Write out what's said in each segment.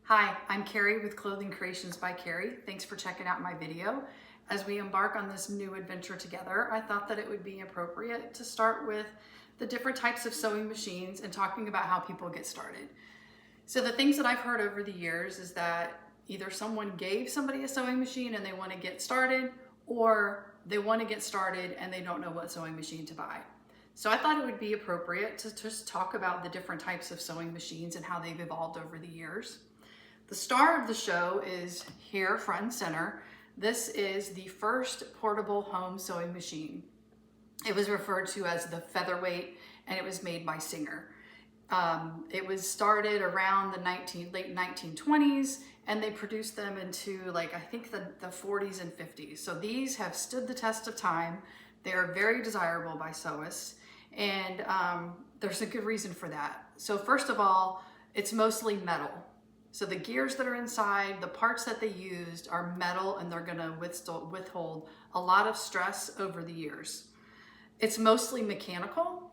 Hi, I'm Carrie with Clothing Creations by Carrie. Thanks for checking out my video. As we embark on this new adventure together, I thought that it would be appropriate to start with the different types of sewing machines and talking about how people get started. So the things that I've heard over the years is that either someone gave somebody a sewing machine and they want to get started, or they want to get started and they don't know what sewing machine to buy. So I thought it would be appropriate to just talk about the different types of sewing machines and how they've evolved over the years. The star of the show is here front and center. This is the first portable home sewing machine. It was referred to as the featherweight, and it was made by Singer. It was started around the late 1920s, and they produced them into I think the 40s and 50s. So these have stood the test of time. They are very desirable by sewists, and there's a good reason for that. So first of all, it's mostly metal. So the gears that are inside, the parts that they used are metal, and they're gonna withhold a lot of stress over the years. It's mostly mechanical.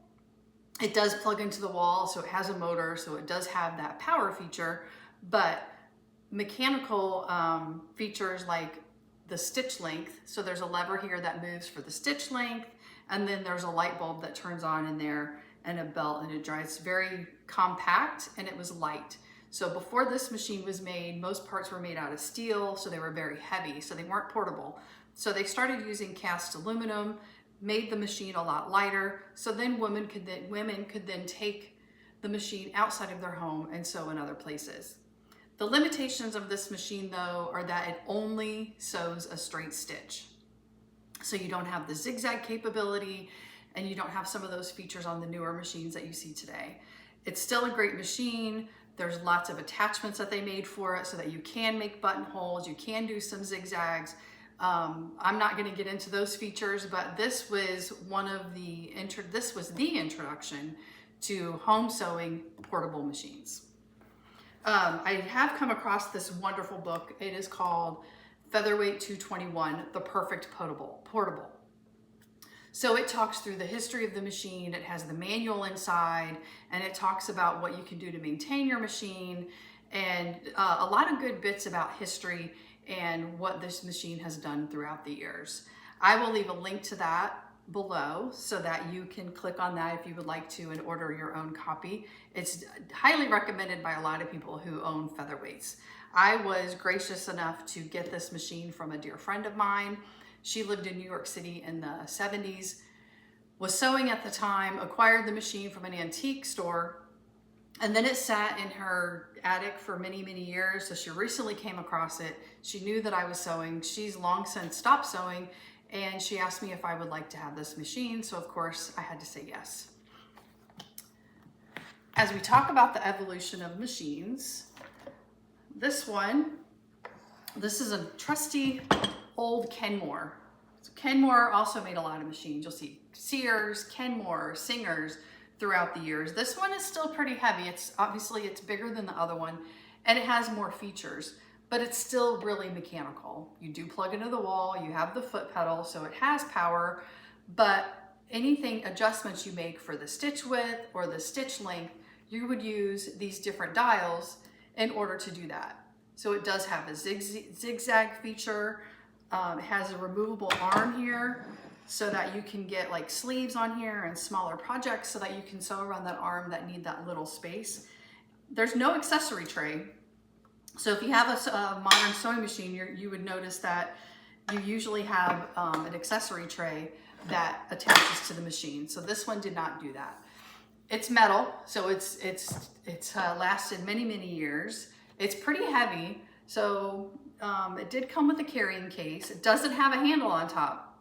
It does plug into the wall, so it has a motor, so it does have that power feature, but mechanical features like the stitch length. So there's a lever here that moves for the stitch length, and then there's a light bulb that turns on in there, and a belt, and it dries. It's very compact, and it was light. So before this machine was made, most parts were made out of steel, so they were very heavy, so they weren't portable. So they started using cast aluminum, made the machine a lot lighter, so then women could then take the machine outside of their home and sew in other places. The limitations of this machine, though, are that it only sews a straight stitch. So you don't have the zigzag capability, and you don't have some of those features on the newer machines that you see today. It's still a great machine. There's lots of attachments that they made for it so that you can make buttonholes, you can do some zigzags. I'm not going to get into those features, but this was the introduction to home sewing portable machines. I have come across this wonderful book. It is called Featherweight 221, The Perfect Portable. So it talks through the history of the machine. It has the manual inside, and it talks about what you can do to maintain your machine, and a lot of good bits about history and what this machine has done throughout the years. I will leave a link to that below so that you can click on that if you would like to and order your own copy. It's highly recommended by a lot of people who own featherweights. I was gracious enough to get this machine from a dear friend of mine. She lived in New York City in the 70s, was sewing at the time, acquired the machine from an antique store, and then it sat in her attic for many, many years. So she recently came across it. She knew that I was sewing. She's long since stopped sewing, and she asked me if I would like to have this machine. So of course I had to say yes. As we talk about the evolution of machines, this is a trusty old Kenmore. So Kenmore also made a lot of machines. You'll see Sears, Kenmore, Singers throughout the years. This one is still pretty heavy. It's bigger than the other one, and it has more features, but it's still really mechanical. You do plug into the wall, you have the foot pedal, so it has power, but anything adjustments you make for the stitch width or the stitch length, you would use these different dials in order to do that. So it does have a zigzag feature. It has a removable arm here so that you can get like sleeves on here and smaller projects so that you can sew around that arm that need that little space. There's no accessory tray. So if you have a modern sewing machine, you would notice that you usually have an accessory tray that attaches to the machine. So this one did not do that. It's metal, so it's lasted many, many years. It's pretty heavy, so it did come with a carrying case. It doesn't have a handle on top.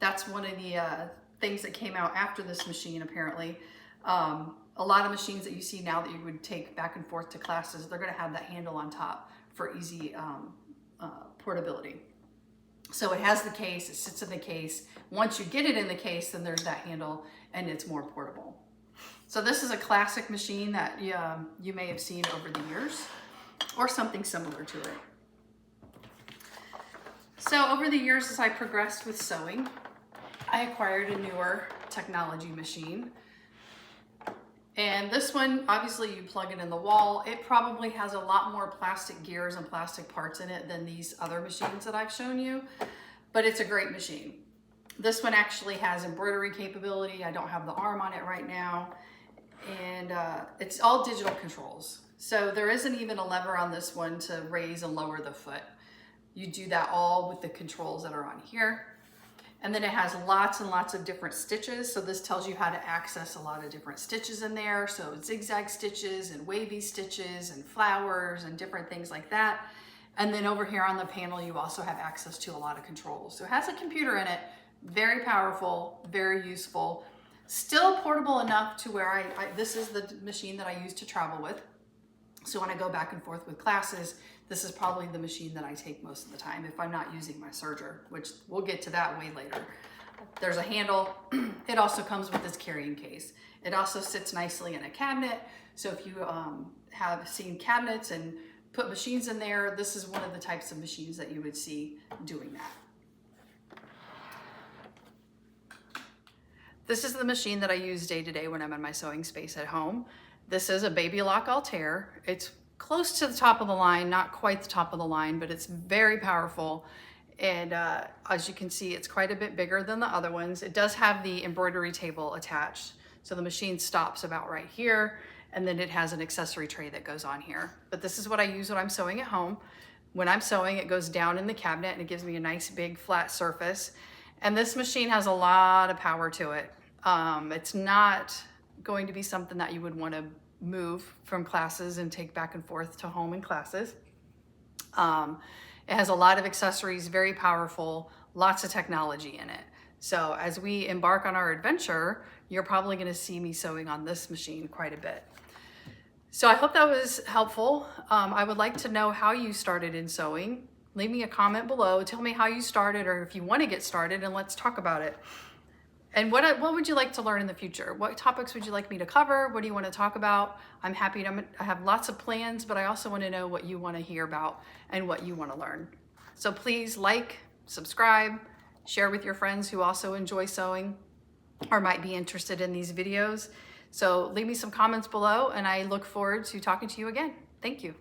That's one of the things that came out after this machine, apparently. A lot of machines that you see now that you would take back and forth to classes, they're gonna have that handle on top for easy portability. So it has the case, it sits in the case. Once you get it in the case, then there's that handle and it's more portable. So this is a classic machine that you may have seen over the years, or something similar to it. So over the years, as I progressed with sewing, I acquired a newer technology machine. And this one, obviously you plug it in the wall. It probably has a lot more plastic gears and plastic parts in it than these other machines that I've shown you, but it's a great machine. This one actually has embroidery capability. I don't have the arm on it right now. And it's all digital controls. So there isn't even a lever on this one to raise and lower the foot. You do that all with the controls that are on here. And then it has lots and lots of different stitches. So this tells you how to access a lot of different stitches in there. So zigzag stitches and wavy stitches and flowers and different things like that. And then over here on the panel, you also have access to a lot of controls. So it has a computer in it, very powerful, very useful, still portable enough to where this is the machine that I use to travel with. So when I go back and forth with classes, this is probably the machine that I take most of the time if I'm not using my serger, which we'll get to that way later. There's a handle. It also comes with this carrying case. It also sits nicely in a cabinet. So if you have seen cabinets and put machines in there, this is one of the types of machines that you would see doing that. This is the machine that I use day to day when I'm in my sewing space at home. This is a Baby Lock Altair. It's close to the top of the line, not quite the top of the line, but it's very powerful. And as you can see, it's quite a bit bigger than the other ones. It does have the embroidery table attached. So the machine stops about right here, and then it has an accessory tray that goes on here. But this is what I use when I'm sewing at home. When I'm sewing, it goes down in the cabinet and it gives me a nice big flat surface. And this machine has a lot of power to it. It's not going to be something that you would want to move from classes and take back and forth to home and classes. It has a lot of accessories, very powerful, lots of technology in it. So as we embark on our adventure, you're probably going to see me sewing on this machine quite a bit. So I hope that was helpful. I would like to know how you started in sewing. Leave me a comment below. Tell me how you started, or if you want to get started, and let's talk about it. And what would you like to learn in the future? What topics would you like me to cover? What do you want to talk about? I'm happy to, I have lots of plans, but I also want to know what you want to hear about and what you want to learn. So please like, subscribe, share with your friends who also enjoy sewing or might be interested in these videos. So leave me some comments below, and I look forward to talking to you again. Thank you.